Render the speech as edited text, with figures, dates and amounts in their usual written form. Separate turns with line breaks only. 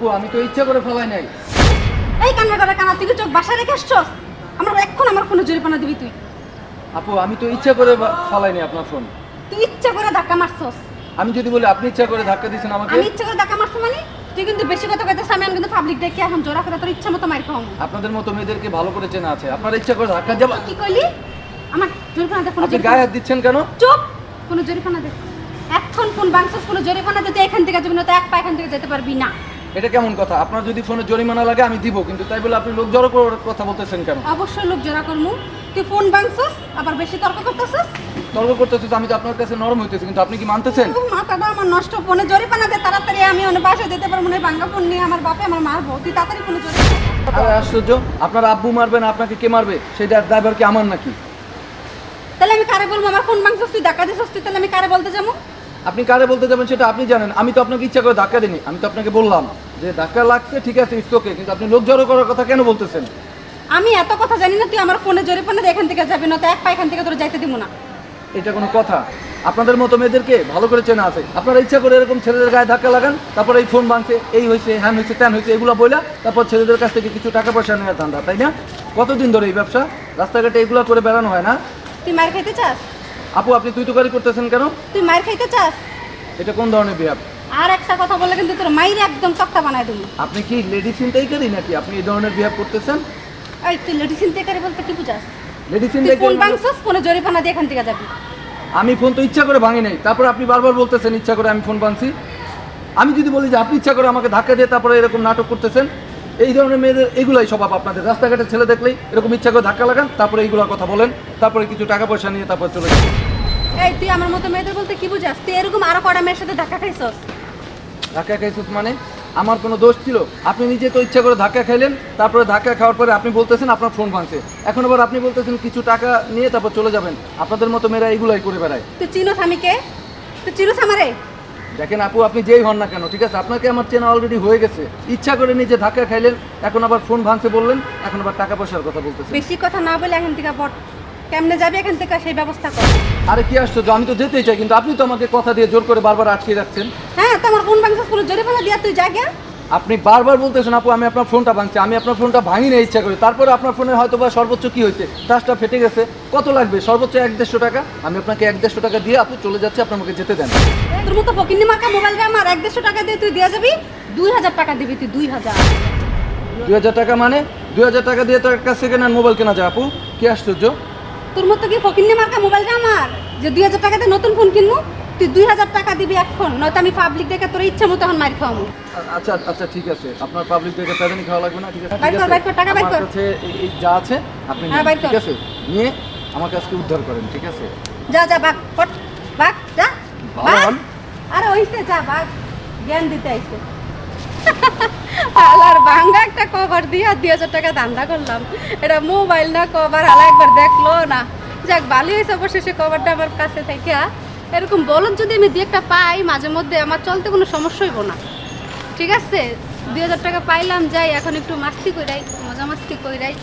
আপু আমি তো ইচ্ছা করে ফেলাই নাই।
এই কান্না করে কানা তুই কি চোখ বাসায় রেখে আসছস? এখন আমার ফোনে জরিমানা দিবি তুই।
আপু আমি তো ইচ্ছা করে ফেলাই নাই আপনার ফোন।
তুই ইচ্ছা করে ধাক্কা মারছস।
আমি যদি বলি আপনি ইচ্ছা করে ধাক্কা দিয়েছেন আমাকে।
আমি ইচ্ছা করে ধাক্কা মারছ মানে? তুই কিন্তু বেশি কথা কইতেছ, আমি কিন্তু পাবলিক দেখে এখন জোরা করে তোর ইচ্ছা মতো মাইর খাওয়াবো।
আপনাদের মতো মেয়েদেরকে ভালো করে চেনা আছে, আপনার ইচ্ছা করে ধাক্কা যাবা।
কি কইলি? আমার জরিমানা দে। ফোন
আপনি গায়ে হাত দিচ্ছেন কেন?
চুপ। ফোনে জরিমানা দে। এখন ফোন বাংসস, ফোনে জরিমানা দিতে এখান থেকে যাবি না, তো এক পা এখান থেকে যেতে পারবি না।
এটা কেমন কথা? আপনার যদি ফোনে জরিমানা লাগে আমি দিব, কিন্তু তাই বলে আপনি লোক জড়ো করে কথা বলতেছেন কেন?
অবশ্যই লোক জোরা করমু। তুই ফোন বাংসস আবার বেশি তর্ক করতেছস।
তর্ক করতেছেন, আমি তো আপনার কাছে নরম হইতেছি, কিন্তু আপনি কি মানতেছেন?
মাথাটা আমার নষ্ট। ফোনে জরিমানা দে তাড়াতাড়ি, আমি অন্য বাসায় যেতে পারবো না। ভাঙ্গা ফোন নিয়ে আমার বাপে আমার মারবো। তুই তাড়াতাড়ি ফোনে জরিমানা।
আরে আশ্চর্য, আপনার আব্বু মারবেন, আপনাকে কে মারবে? সেটা ড্রাইভার কি আমার নাকি?
তাহলে আমি কারে বলবো আমার ফোন বাংসস, তুই ধাক্কা দিছস, তুই তাহলে আমি কারে বলতে যাবো?
আপনি কারে বলতে যাবেন সেটা আপনি জানেন। আমি তো আপনাকে ইচ্ছা করে ধাক্কা দিইনি। আমি তো আপনাকে বললাম যে ধাক্কা লাগছে, ঠিক আছে, ইটস ওকে, কিন্তু আপনি লোক জড়ো করার কথা কেন বলতেছেন?
আমি এত কথা জানি না? তুই আমার ফোনে জরিমানা দে, এখান থেকে যাবি না, তো এক পা এখান থেকে তোর যাইতে দিব না।
এটা কোনো কথা? আপনাদের মতো মেয়েদেরকে ভালো করে চেনা আছে। আপনারা ইচ্ছা করে এরকম ছেলেদের গায়ে ধাক্কা লাগান, তারপরে এই ফোন ভাঙছে, এই হয়েছে, হ্যান হয়েছে, ত্যান হয়েছে, এগুলো বইলা তারপর ছেলেদের কাছ থেকে কিছু টাকা পয়সা নেওয়ার ধান্দা, তাই না? কতদিন ধরে এই ব্যবসা? রাস্তাঘাটে এগুলো করে বেড়ানো হয় না?
তুই মার খাইতে চাস?
আপু আপনি তুই তুকারি করতেছেন কেন?
তুই মার খাইতে চাস?
এটা কোন ধরনের বিহেভ?
আর একটা কথা বললে কিন্তু তোর মাইরে একদম তক্তা বানায় দেবো।
আপনি কি লেডি ছিনতাইকারী নাকি আপনি এই ধরনের বিহেভ করতেছেন?
এই তুই লেডি চিন্তাকারী বলতে কি বুঝাস?
লেডি
তুই ফোন
ছিনতাইকারী
বাংসস, ফোনে জরিমানা দিয়ে এখান থেকে যাবি।
আমি ফোন তো ইচ্ছা করে ভাঙি নাই, তারপর আপনি বারবার বলতেছেন ইচ্ছা করে আমি ফোন ভাঙছি। আমি যদি বলি যে আপনি ইচ্ছা করে আমাকে ধাক্কা দিয়ে তারপরে এরকম নাটক করতেছেন, এই ধরনের মেয়েদের এগুলাই স্বভাব। আপনাদের রাস্তাঘাটে ছেলে দেখলেই এরকম ইচ্ছা করে ধাক্কা লাগান, তারপরে এইগুলোর কথা বলেন, তারপরে কিছু টাকা পয়সা নিয়ে তারপর চলে যান।
এই তুই আমার মতো মেয়েদের বলতে কি বুঝাস? তুই এরকম আরো কড়া মেয়ের সাথে ধাক্কা খাইছস।
ধাক্কা খাইছিস মানে? আমার কোনো দোষ ছিল? আপনি নিজে তো ইচ্ছা করে ধাক্কা খাইলেন, তারপরে ধাক্কা খাওয়ার পরে আপনি বলতেছেন আপনার ফোন ভাঙছে, এখন আবার আপনি বলতেছেন কিছু টাকা নিয়ে তারপর চলে যাবেন। আপনাদের মতো মেয়েরা এইগুলাই করে বেড়ায়।
তুই চিনোস আমি কে? তুই চিনোস আমারে?
দেখেন আপু, আপনি যেই হন না কেন, ঠিক আছে, আপনাকে আমার চেনা অলরেডি হয়ে গেছে। ইচ্ছা করে নিজে ধাক্কা খাইলেন, এখন আবার ফোন ভাঙছে বললেন, এখন আবার টাকা পয়সার কথা বলতেছেন।
বেশি কথা না বলে এখান থেকে বট। কেমনে যাবি এখান থেকে সেই ব্যবস্থা কর।
আরে কি আশ্চর্য, আমি তো যেতেই চাই, কিন্তু আপনি তো আমাকে কথা দিয়ে জোর করে বারবার আটকে রাখছেন।
হ্যাঁ, তো আমার ফোন বাংসস, ফোনে জরিমানা দিয়া তুই যা গিয়া।
আপনি বারবার বলতেছেন আপু আমি আপনার ফোনটা ভাঙছি, আমি আপনার ফোনটা ভাঙি না ইচ্ছা করে। তারপরে আপনার ফোনে হয়তো বা সর্বোচ্চ কি হয়েছে, টাচটা ফেটে গেছে, কত লাগবে? সর্বোচ্চ 1-150 টাকা। আমি আপনাকে 1-150 টাকা দিয়ে আপু চলে যাচ্ছে, আপনি আমাকে যেতে দেন।
তোর মতো ফকিন্নি মার্কা মোবাইল দিয়ে আমার 1-150 টাকা দিয়ে তুই দিয়া যাবি? 2000 টাকা দিবি তুই, 2000।
2000 টাকা মানে? 2000 টাকা দিয়ে তো একটা সেকেন্ড হ্যান্ড মোবাইল কেনা যায় আপু, কি আশ্চর্য।
তোর মতো কি ফকিন্নি মার্কা মোবাইল দিয়ে আমার যে 2000 টাকা দিয়ে নতুন ফোন কিনবো? তুই 2000 টাকা দিবি এখন, নয়তো আমি পাবলিক দেখে তোর ইচ্ছা মতো এখন মার খাওয়াবো।
আচ্ছা আচ্ছা ঠিক আছে, আপনার পাবলিক থেকে প্যারানি খাওয়া লাগবে না, ঠিক আছে?
বাইর কর, বাইর কর, টাকা বাইর কর।
আমার কাছে এই যা আছে আপনি
হ্যাঁ,
নিন,
বাইর কর।
ঠিক আছে? নিয়ে আমাকে আজকে উদ্ধার করেন, ঠিক আছে?
যা যা বাগ ফট, বাগ যা
বাগান?
আরে ওইসে যা বাগ, জ্ঞান দিতে আইছে। আলার ভাঙ্গা একটা কভার দিয়া 2000 টাকা ধান্দা করলাম। এটা মোবাইল না কভার, আলা একবার দেখলো না। যাক ভালোই হয়েছে অবশেষে কভারটা আমার কাছে থেকে। এরকম বলদ যদি আমি দুই একটা পাই মাঝে মধ্যে, আমার চলতে কোনো সমস্যা হইব না। ঠিক আছে, 2000 টাকা পাইলাম, যাই এখন একটু মাস্তি কইরাই, মজা মাস্তি কইরাই।